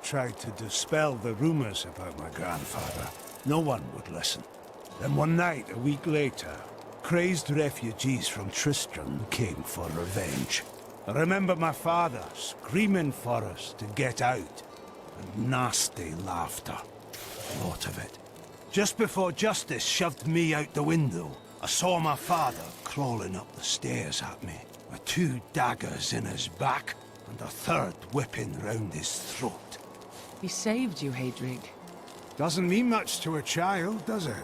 tried to dispel the rumors about my grandfather. No one would listen. Then one night, a week later, crazed refugees from Tristram came for revenge. I remember my father screaming for us to get out, and nasty laughter. A lot of it. Just before justice shoved me out the window, I saw my father crawling up the stairs at me, with 2 daggers in his back, and a 3rd whipping round his throat. He saved you, Hadrig. Doesn't mean much to a child, does it?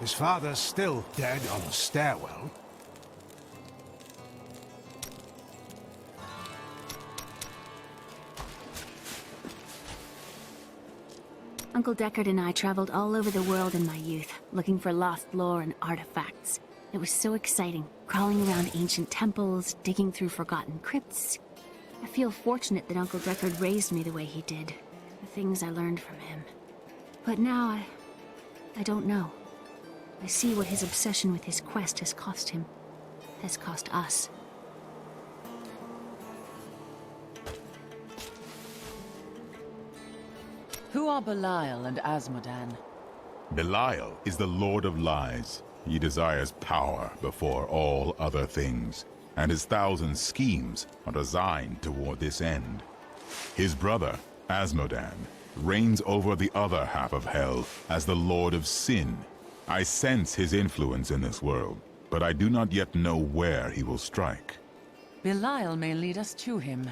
His father's still dead on a stairwell. Uncle Deckard and I traveled all over the world in my youth, looking for lost lore and artifacts. It was so exciting, crawling around ancient temples, digging through forgotten crypts. I feel fortunate that Uncle Deckard raised me the way he did, the things I learned from him. But now, I don't know. I see what his obsession with his quest has cost him, has cost us. Who are Belial and Asmodan? Belial is the Lord of Lies. He desires power before all other things, and his 1,000 schemes are designed toward this end. His brother, Asmodan, reigns over the other half of Hell as the Lord of Sin. I sense his influence in this world, but I do not yet know where he will strike. Belial may lead us to him.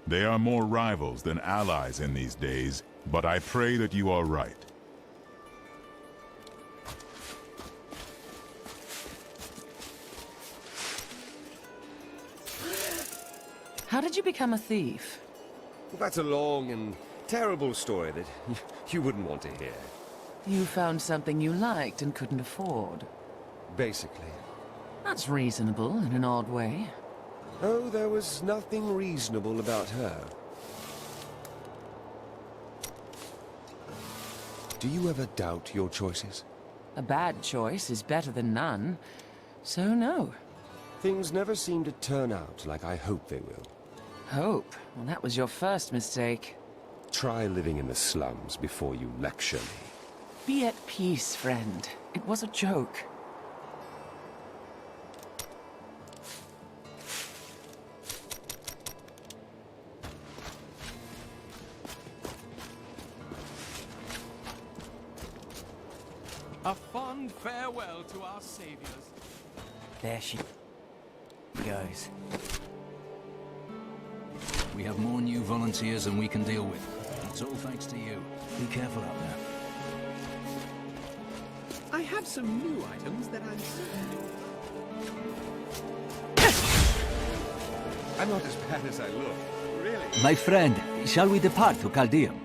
They are more rivals than allies in these days, but I pray that you are right. How did you become a thief? Well, that's a long and terrible story that you wouldn't want to hear. You found something you liked and couldn't afford. Basically. That's reasonable in an odd way. Oh, there was nothing reasonable about her. Do you ever doubt your choices? A bad choice is better than none, so no. Things never seem to turn out like I hope they will. Hope? Well, that was your first mistake. Try living in the slums before you lecture me. Be at peace, friend. It was a joke. A fond farewell to our saviors. There she goes. We have more new volunteers than we can deal with. That's all thanks to you. Be careful out there. I have some new items that I'm certain. I'm not as bad as I look, really. My friend, shall we depart to Caldeum?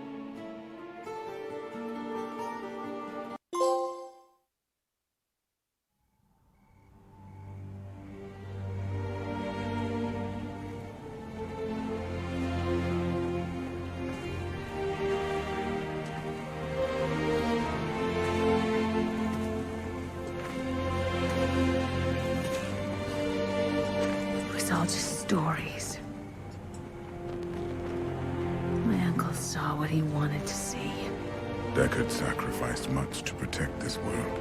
All just stories. My uncle saw what he wanted to see. Deckard sacrificed much to protect this world.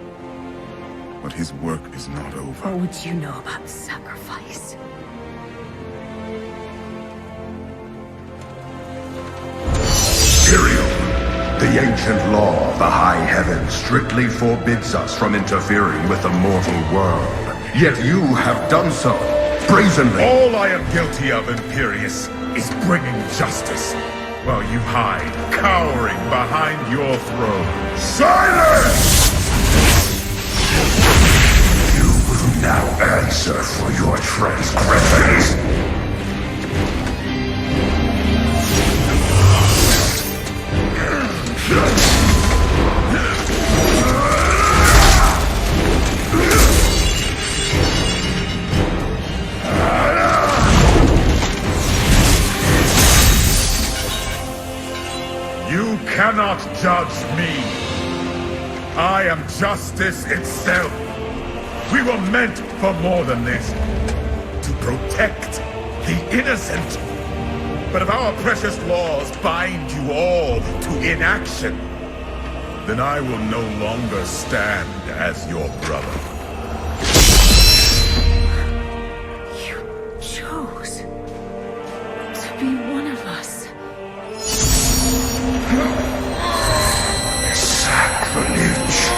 But his work is not over. What would you know about sacrifice? Imperium. The ancient law of the high heavens strictly forbids us from interfering with the mortal world. Yet you have done so. Brazenly. All I am guilty of, Imperius, is bringing justice, while you hide, cowering behind your throne. Silence! You will now answer for your transgressions. You cannot judge me. I am justice itself. We were meant for more than this. To protect the innocent. But if our precious laws bind you all to inaction, then I will no longer stand as your brother. You chose to be one of us. Sacrilege.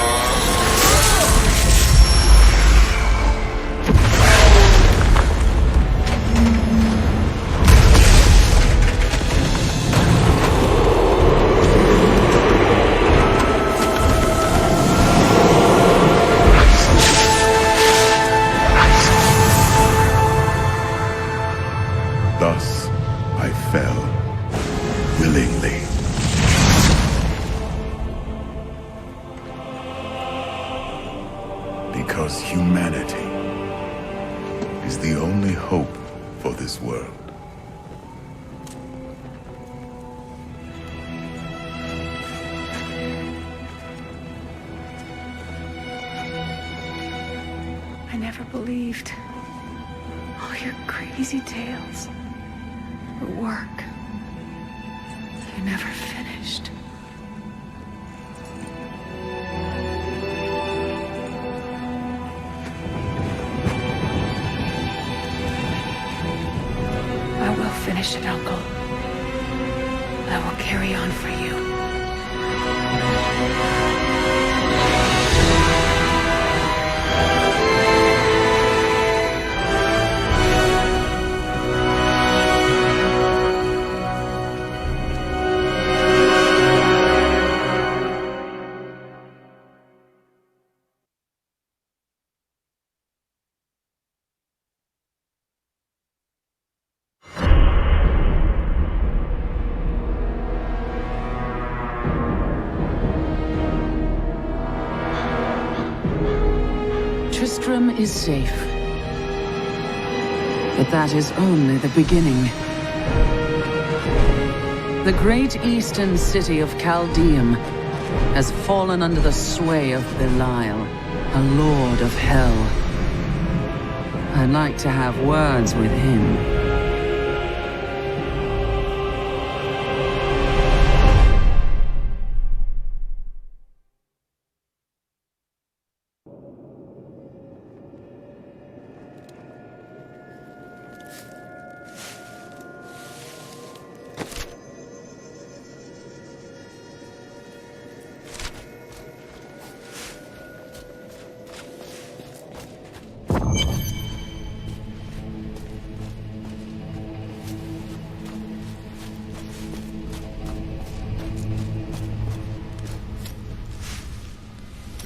Thus, I fell willingly. Because humanity is the only hope for this world. I never believed all your crazy tales. The work. You never finished. I will finish it, Uncle. I will carry on for you. Tristram is safe. But that is only the beginning. The great eastern city of Chaldeum has fallen under the sway of Belial, a lord of hell. I'd like to have words with him.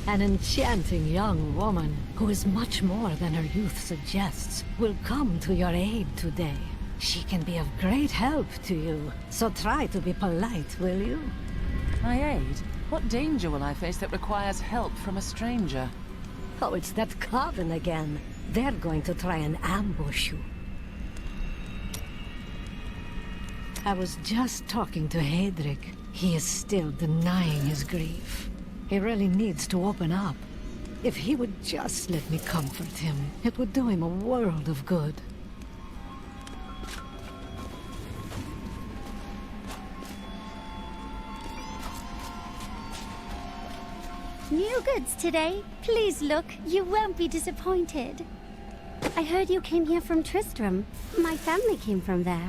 An enchanting young woman, who is much more than her youth suggests, will come to your aid today. She can be of great help to you, so try to be polite, will you? My aid? What danger will I face that requires help from a stranger? Oh, it's that coven again. They're going to try and ambush you. I was just talking to Hedrick. He is still denying his grief. He really needs to open up. If he would just let me comfort him, it would do him a world of good. New goods today. Please look, you won't be disappointed. I heard you came here from Tristram. My family came from there.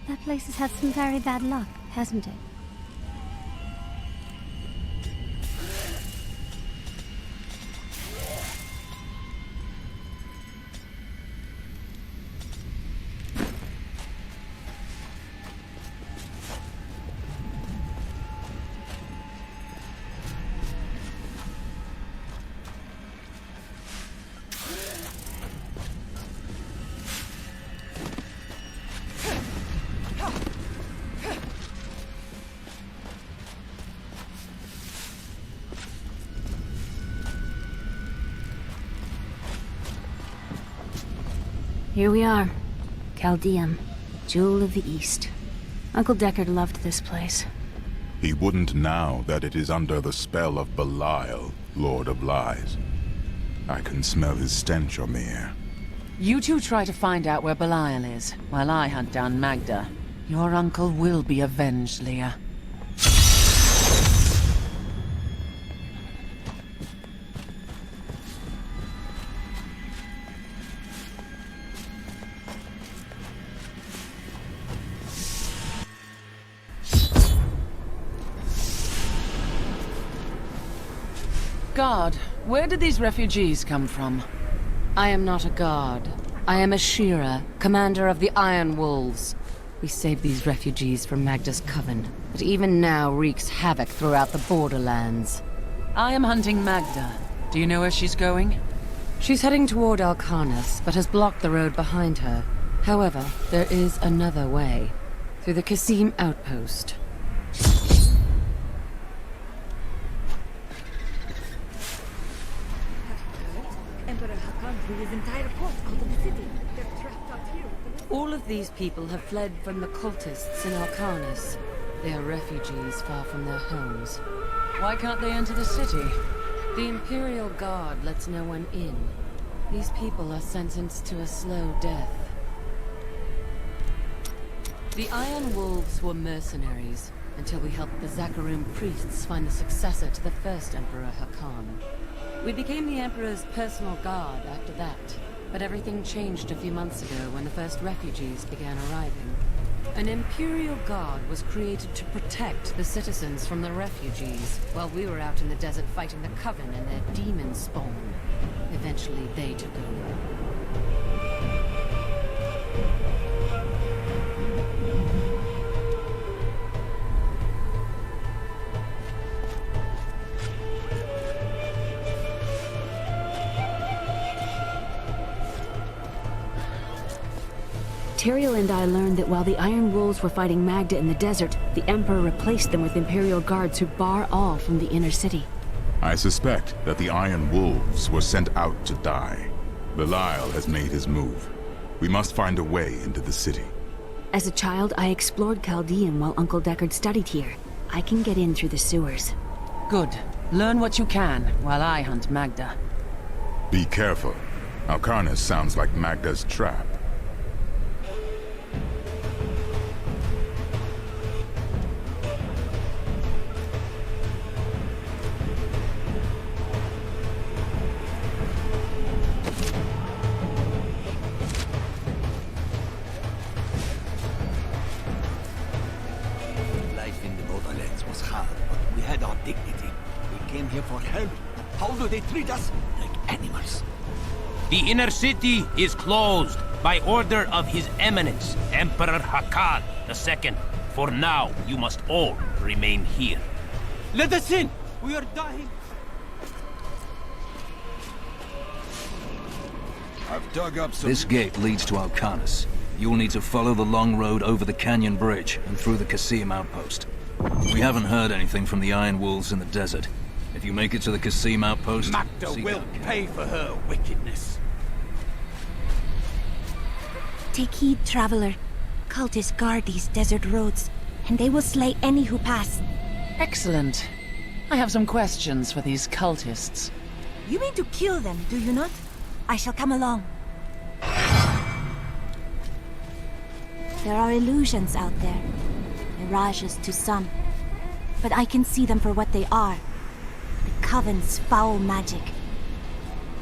That place has had some very bad luck, hasn't it? Here we are. Chaldeum, Jewel of the East. Uncle Deckard loved this place. He wouldn't now that it is under the spell of Belial, Lord of Lies. I can smell his stench on the air. You two try to find out where Belial is, while I hunt down Magda. Your uncle will be avenged, Leah. Guard, where did these refugees come from? I am not a guard. I am a Shira, commander of the Iron Wolves. We saved these refugees from Magda's coven, but even now wreaks havoc throughout the borderlands. I am hunting Magda. Do you know where she's going? She's heading toward Alcarnus, but has blocked the road behind her. However, there is another way. Through the Kasim outpost. All of these people have fled from the cultists in Alcarnus. They are refugees far from their homes. Why can't they enter the city? The Imperial Guard lets no one in. These people are sentenced to a slow death. The Iron Wolves were mercenaries, until we helped the Zakarum priests find the successor to the first Emperor Hakan. We became the Emperor's personal guard after that, but everything changed a few months ago when the first refugees began arriving. An Imperial Guard was created to protect the citizens from the refugees, while we were out in the desert fighting the Coven and their demon spawn. Eventually, they took over. Tyrael and I learned that while the Iron Wolves were fighting Magda in the desert, the Emperor replaced them with Imperial guards who bar all from the inner city. I suspect that the Iron Wolves were sent out to die. Belial has made his move. We must find a way into the city. As a child, I explored Chaldean while Uncle Deckard studied here. I can get in through the sewers. Good. Learn what you can, while I hunt Magda. Be careful. Alcarnus sounds like Magda's trap. Life in the borderlands was hard, but we had our dignity. We came here for help. How do they treat us? Like animals. The inner city is closed by order of His Eminence, Emperor Hakan II. For now, you must all remain here. Let us in! We are dying! I've dug up some... This gate leads to Alcarnus. You'll need to follow the long road over the canyon bridge and through the Kasim outpost. We haven't heard anything from the Iron Wolves in the desert. If you make it to the Kasim outpost... Magda will pay for her wickedness. Take heed, traveler. Cultists guard these desert roads, and they will slay any who pass. Excellent. I have some questions for these cultists. You mean to kill them, do you not? I shall come along. There are illusions out there. Mirages to some. But I can see them for what they are. The Coven's foul magic.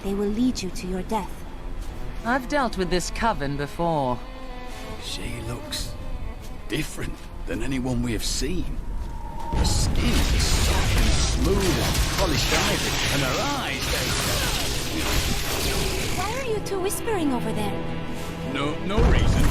They will lead you to your death. I've dealt with this coven before. She looks different than anyone we have seen. Her skin is soft and smooth as polished ivory, and her eyes, Why are you two whispering over there? No reason.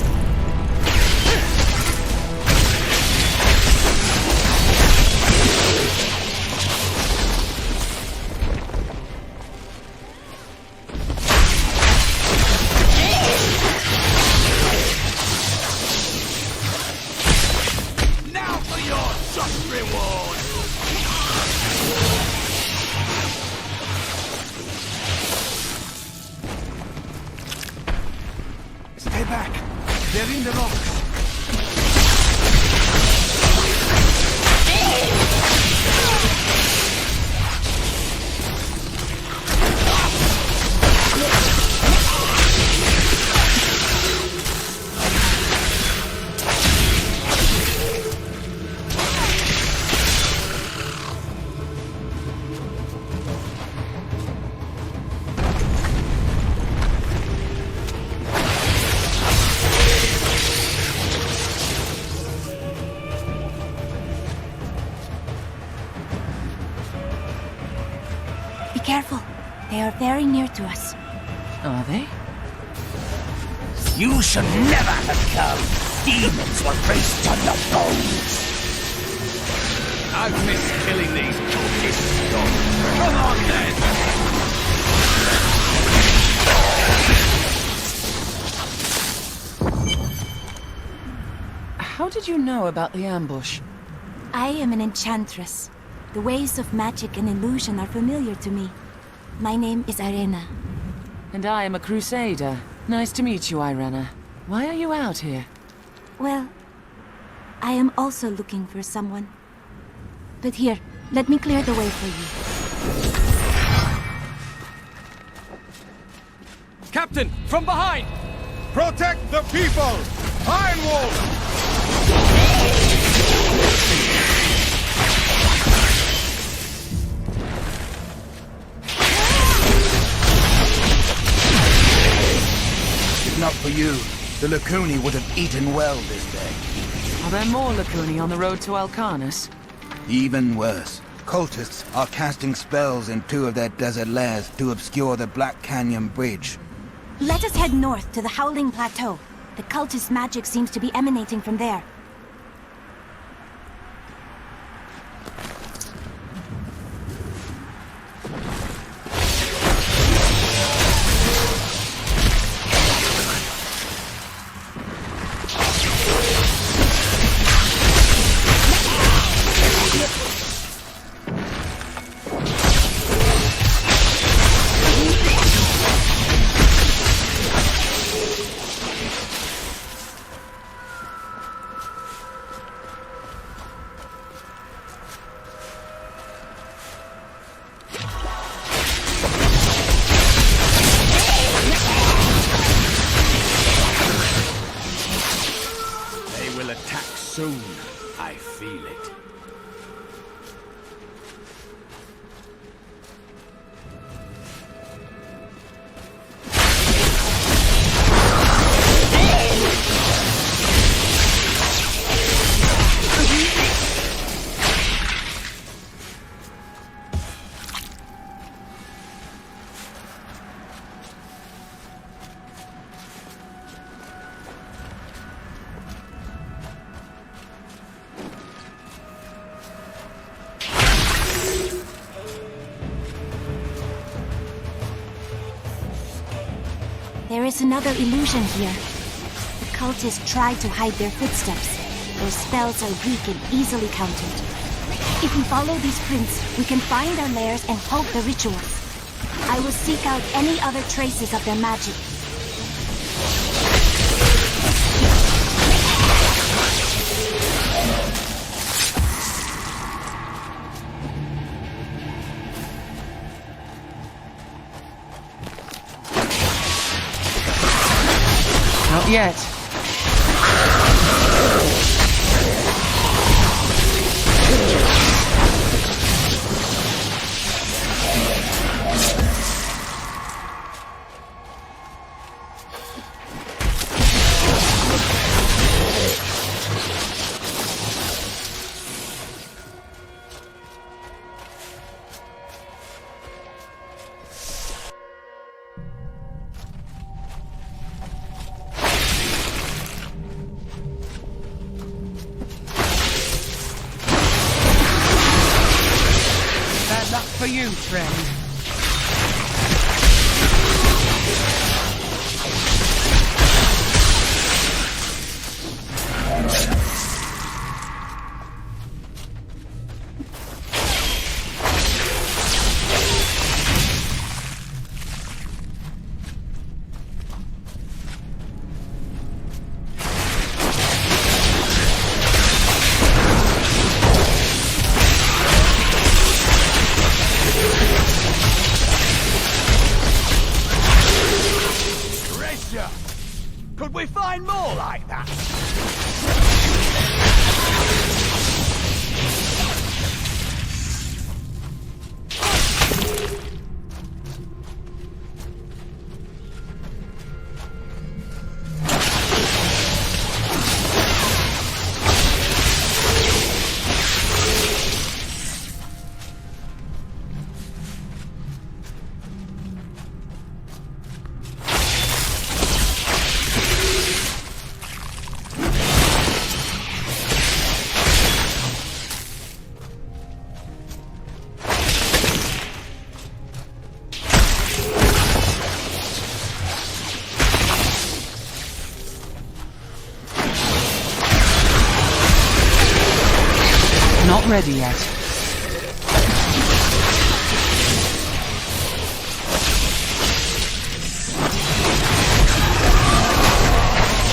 Now for your just reward! Stay back. They're in the rocks. careful. They are very near to us. Are they? You should never have come. Demons were placed on your bones. I've missed killing these cultists. Come on then! How did you know about the ambush? I am an enchantress. The ways of magic and illusion are familiar to me. My name is Irena. And I am a Crusader. Nice to meet you, Irena. Why are you out here? Well, I am also looking for someone. But here, let me clear the way for you. Captain, from behind! Protect the people! Iron Wolf! If not for you, the Lacuni would have eaten well this day. Are there more Lacuni on the road to Alcanus? Even worse. Cultists are casting spells in 2 of their desert lairs to obscure the Black Canyon Bridge. Let us head north to the Howling Plateau. The cultist magic seems to be emanating from there. Soon, I feel it. There is another illusion here. The cultists tried to hide their footsteps. Their spells are weak and easily countered. If we follow these prints, we can find our lairs and halt the rituals. I will seek out any other traces of their magic. Not yet. For you, friend. Could we find more like that? ready yet.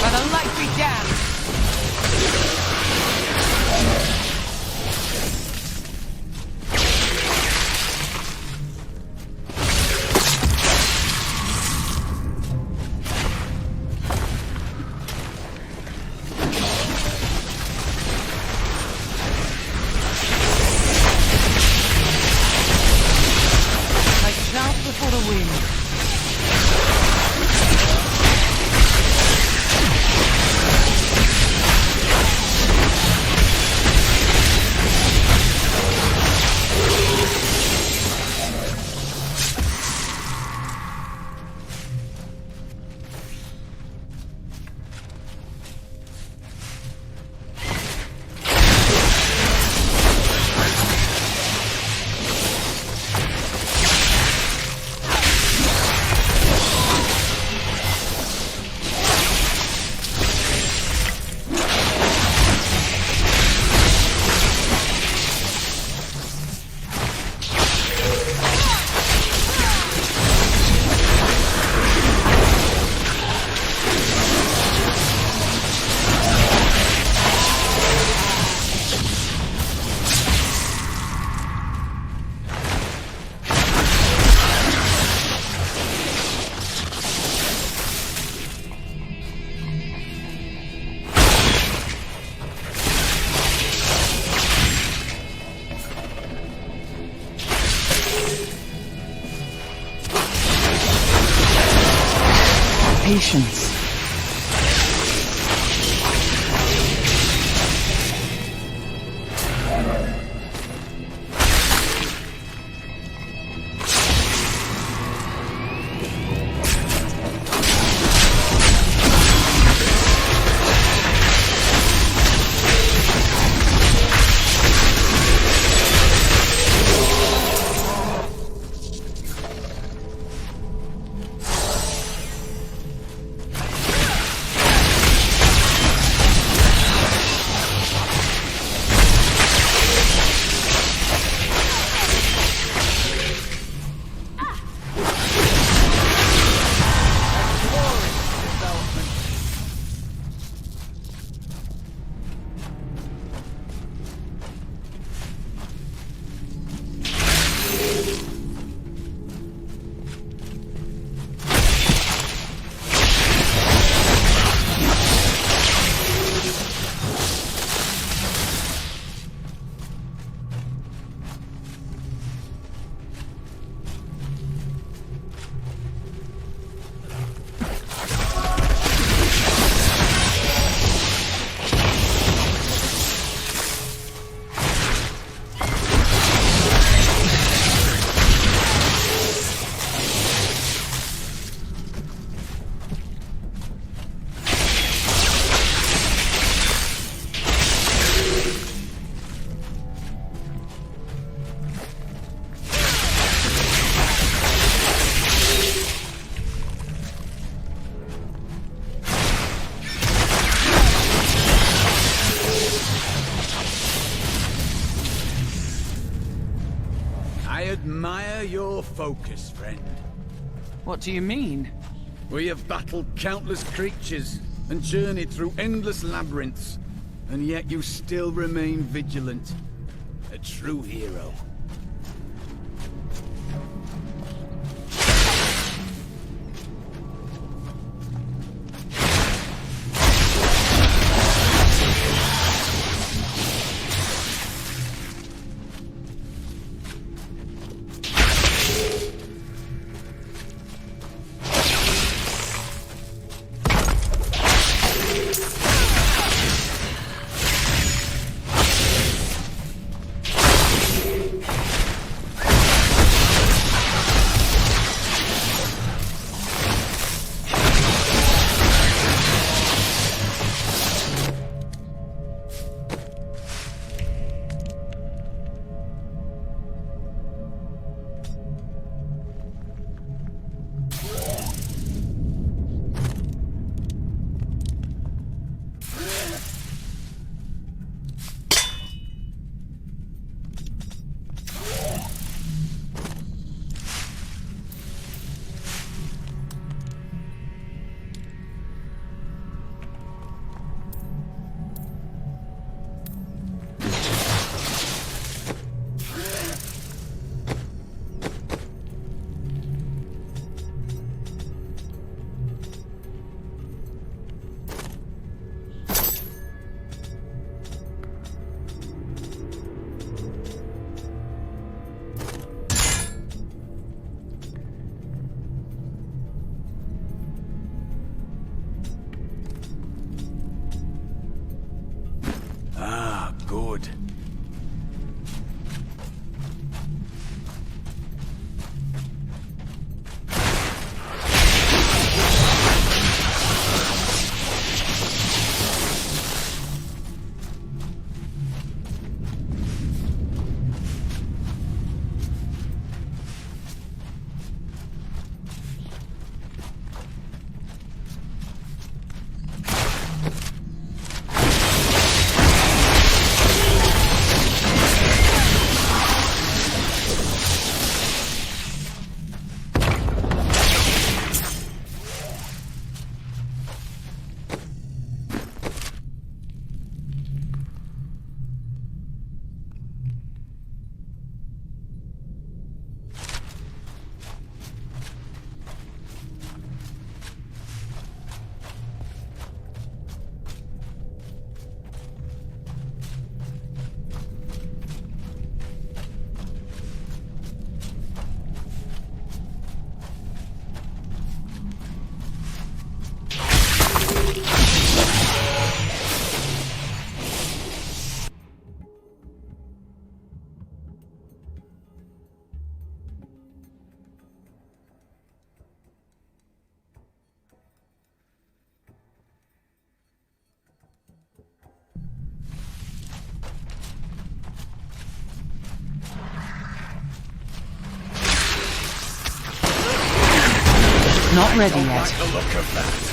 By the light be damned! For the win. Patience. I admire your focus, friend. What do you mean? We have battled countless creatures and journeyed through endless labyrinths, and yet you still remain vigilant. A true hero. not ready yet. The look of that.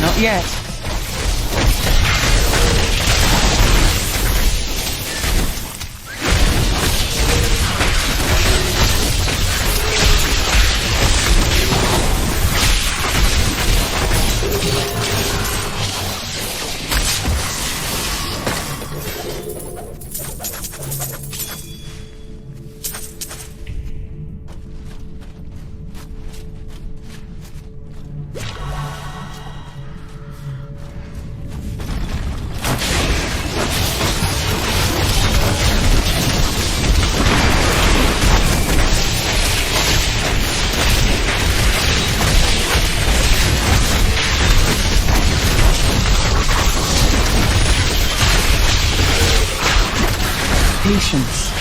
Not yet. Patience.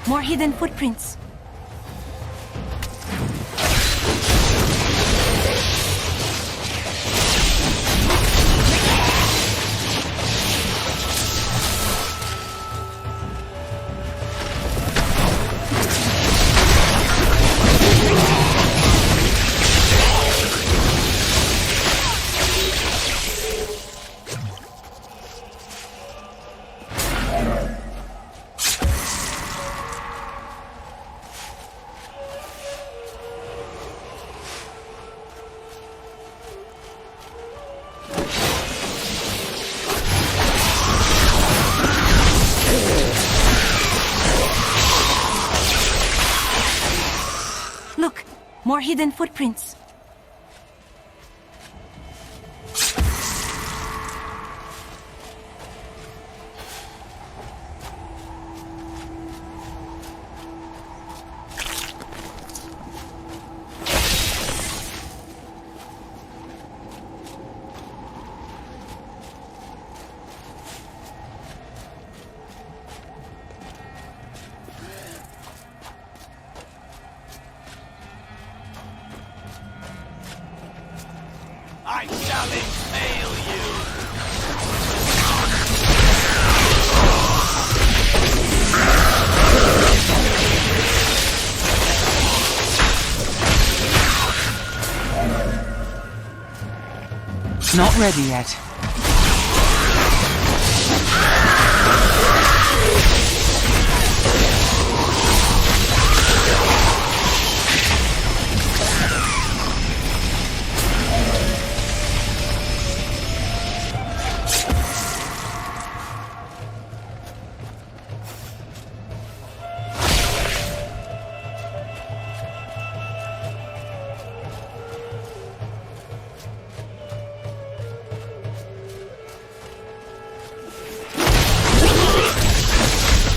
More hidden footprints. Look, more hidden footprints. I shall impale you! Not ready yet.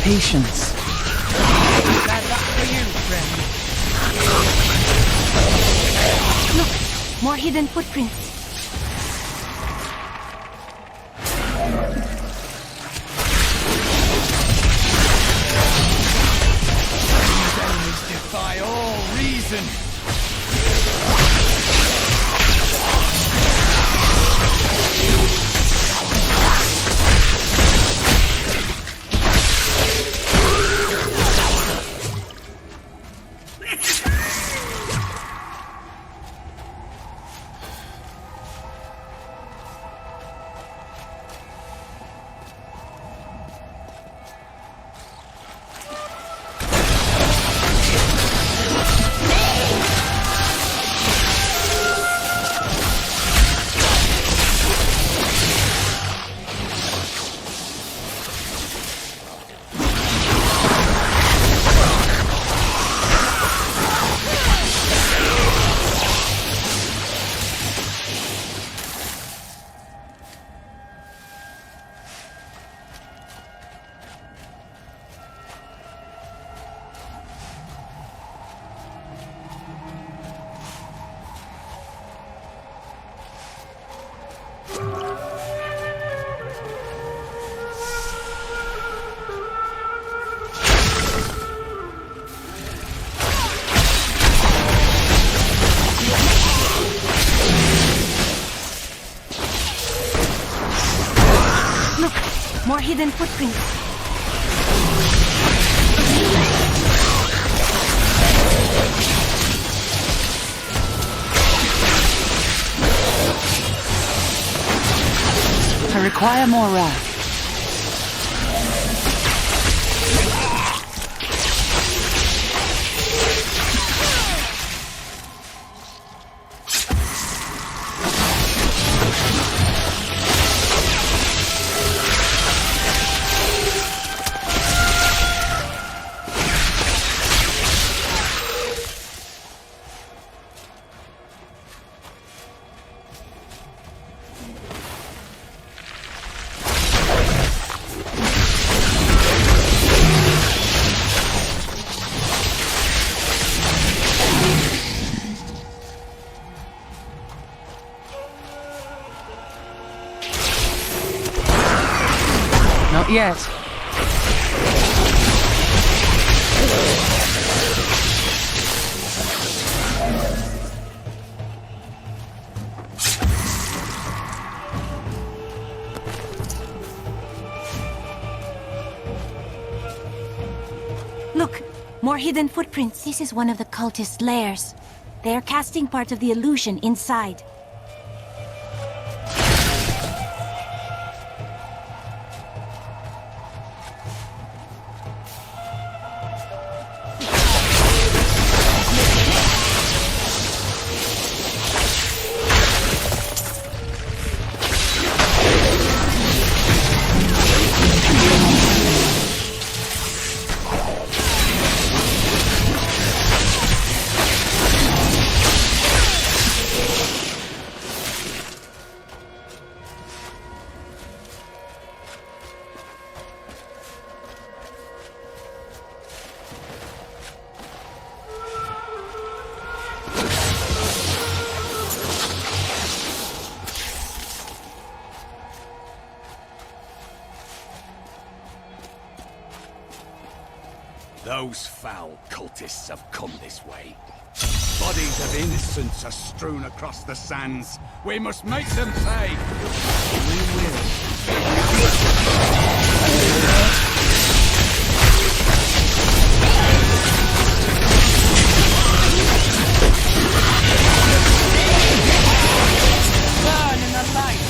Patience. Look, more hidden footprints. These enemies defy all reason. More hidden footprints. I require more wrath. Not yet. Look, more hidden footprints. This is one of the cultist lairs. They are casting part of the illusion inside. Those foul cultists have come this way. Bodies of innocents are strewn across the sands. We must make them pay. We will. Burn in the light.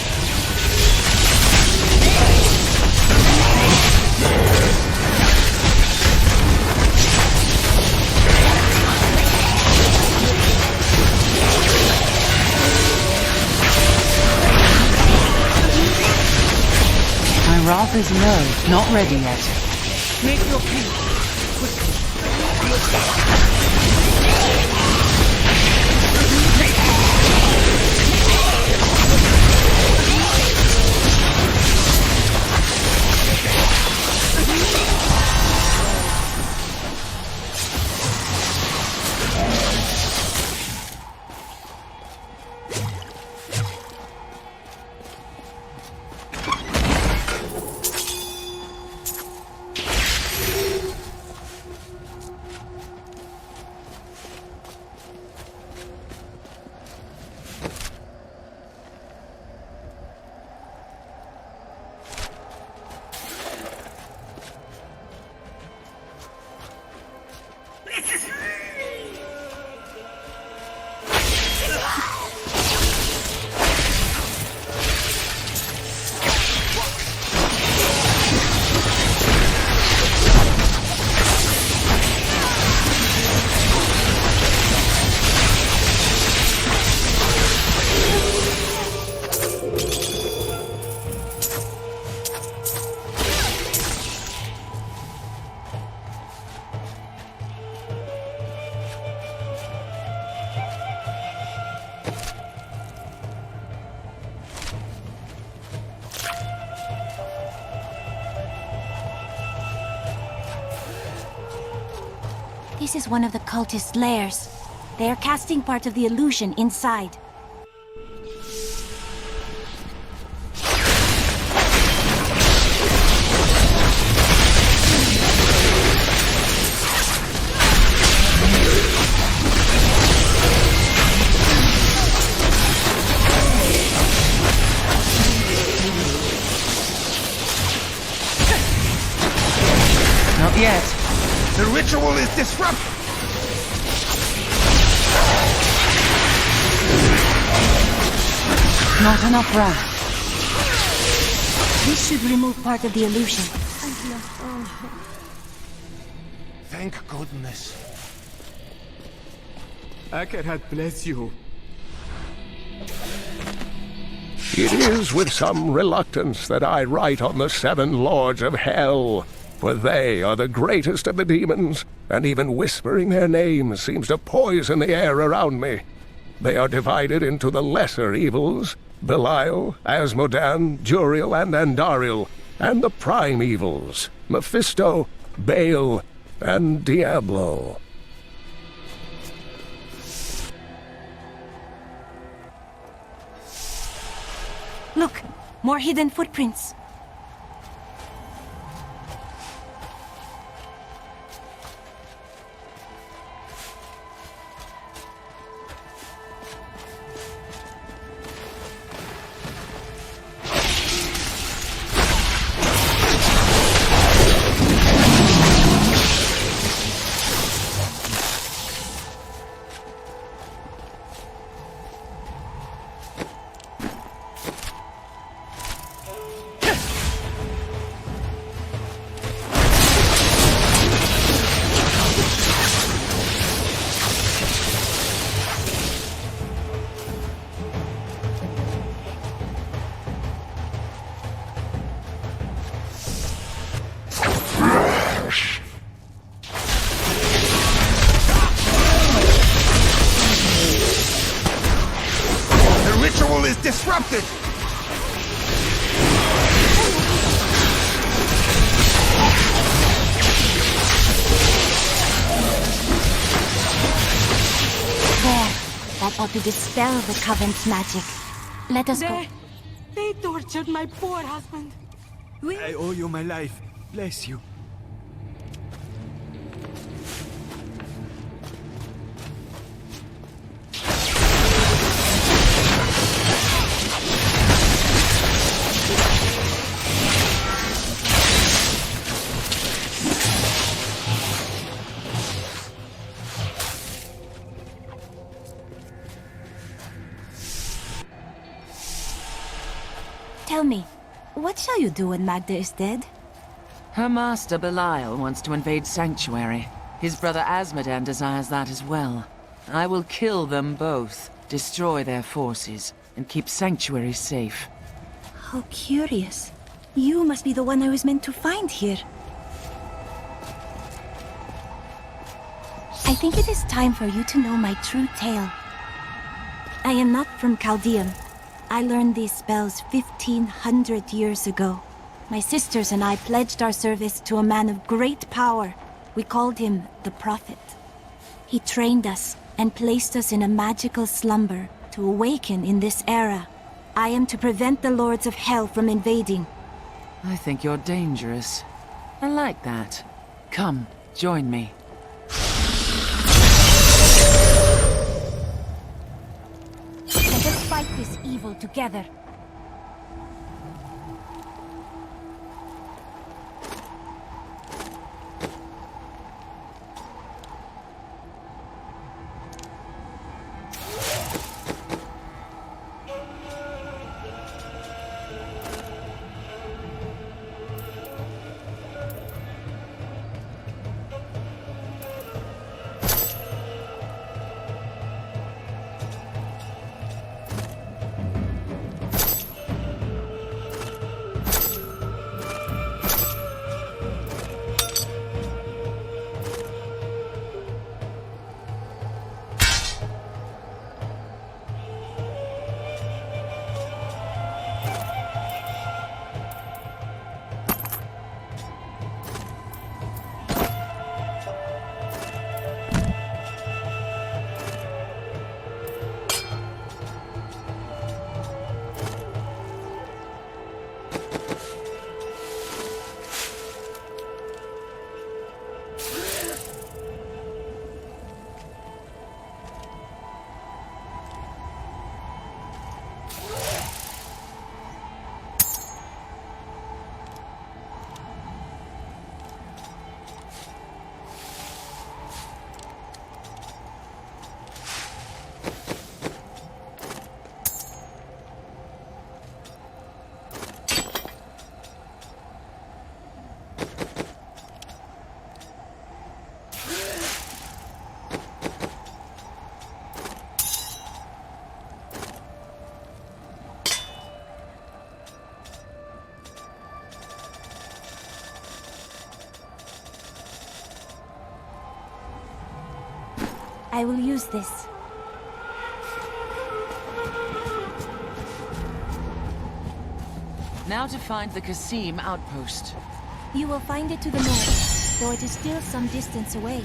My wrath is low, not ready yet. Make your peace. This is one of the cultists' lairs. They are casting part of the illusion inside. Not yet. The ritual is disrupted! Not enough wrath. This should remove part of the illusion. Thank goodness. Akarat bless you. It is with some reluctance that I write on the 7 lords of hell, for they are the greatest of the demons, and even whispering their names seems to poison the air around me. They are divided into the lesser evils, Belial, Asmodan, Juriel, and Andariel, and the prime evils, Mephisto, Baal, and Diablo. Look, more hidden footprints. Disrupted! There. That ought to dispel the Covenant's magic. Let us go. They tortured my poor husband. I owe you my life. Bless you. Tell me, what shall you do when Magda is dead? Her master Belial wants to invade Sanctuary. His brother Asmodan desires that as well. I will kill them both, destroy their forces, and keep Sanctuary safe. How curious. You must be the one I was meant to find here. I think it is time for you to know my true tale. I am not from Chaldeum. I learned these spells 1,500 years ago. My sisters and I pledged our service to a man of great power. We called him the Prophet. He trained us and placed us in a magical slumber to awaken in this era. I am to prevent the Lords of Hell from invading. I think you're dangerous. I like that. Come, join me. Let us fight this evil together. I will use this. Now to find the Qasim outpost. You will find it to the north, though it is still some distance away.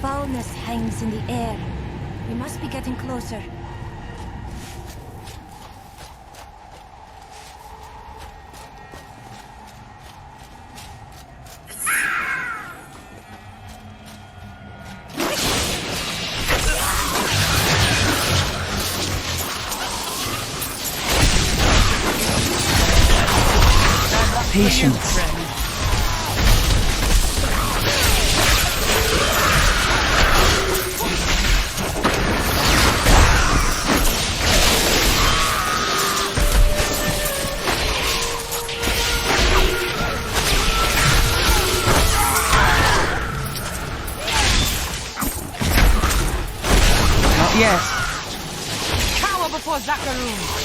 Foulness hangs in the air. We must be getting closer. Patience. Yes. Cower before Zakarum.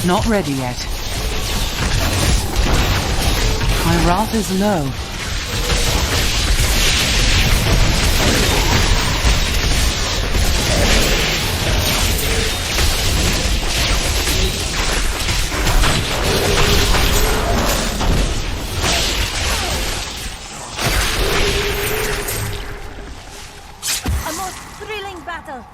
Not ready yet. My wrath is low. A most thrilling battle.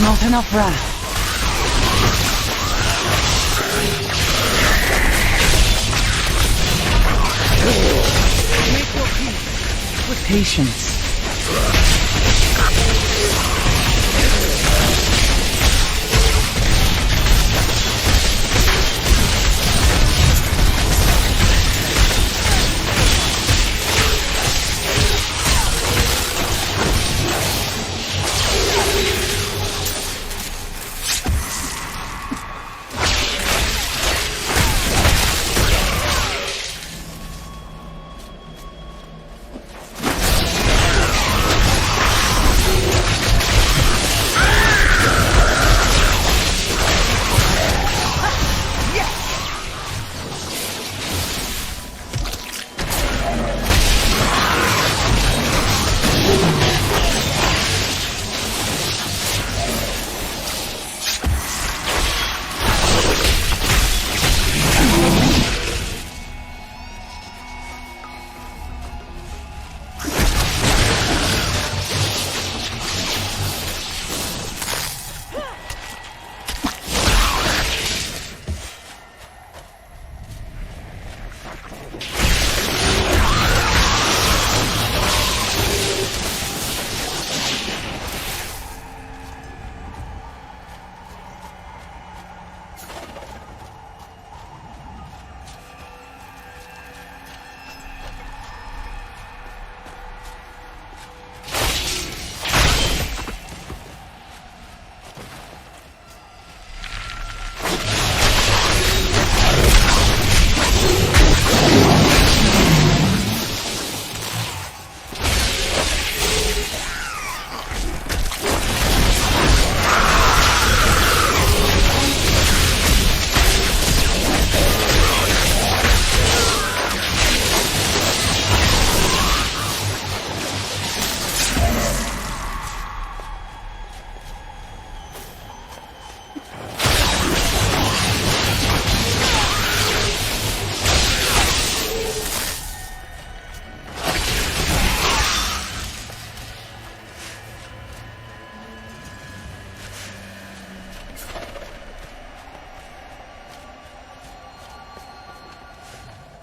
Not enough wrath. Make your peace. With patience.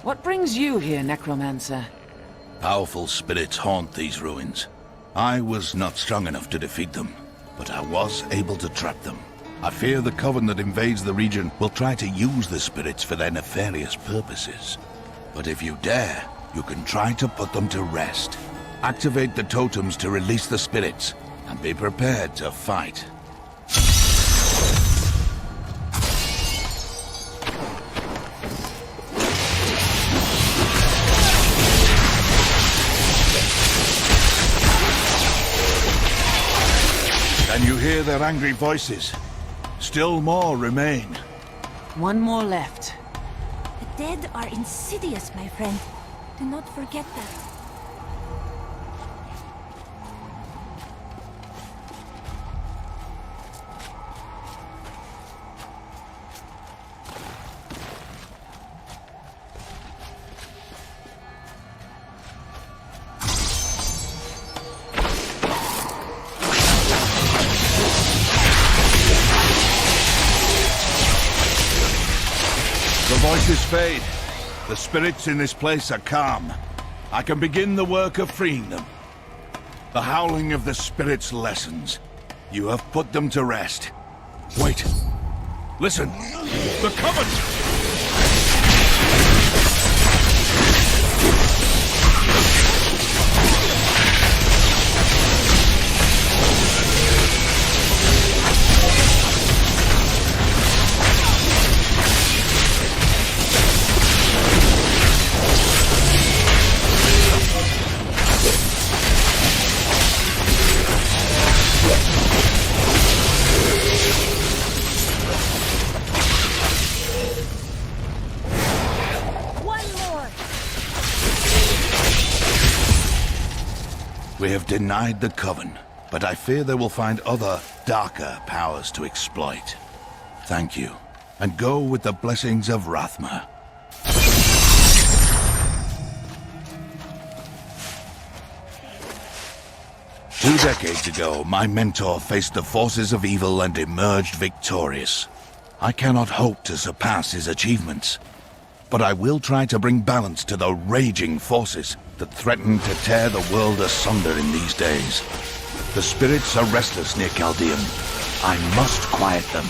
What brings you here, Necromancer? Powerful spirits haunt these ruins. I was not strong enough to defeat them, but I was able to trap them. I fear the coven that invades the region will try to use the spirits for their nefarious purposes. But if you dare, you can try to put them to rest. Activate the totems to release the spirits, and be prepared to fight. Can you hear their angry voices? Still more remain. One more left. The dead are insidious, my friend. Do not forget that. The voices fade. The spirits in this place are calm. I can begin the work of freeing them. The howling of the spirits lessens. You have put them to rest. Wait. Listen. The Coven! We have denied the Coven, but I fear they will find other, darker powers to exploit. Thank you, and go with the blessings of Rathma. Two decades ago, my mentor faced the forces of evil and emerged victorious. I cannot hope to surpass his achievements, but I will try to bring balance to the raging forces that threaten to tear the world asunder in these days. The spirits are restless near Chaldeum. I must quiet them.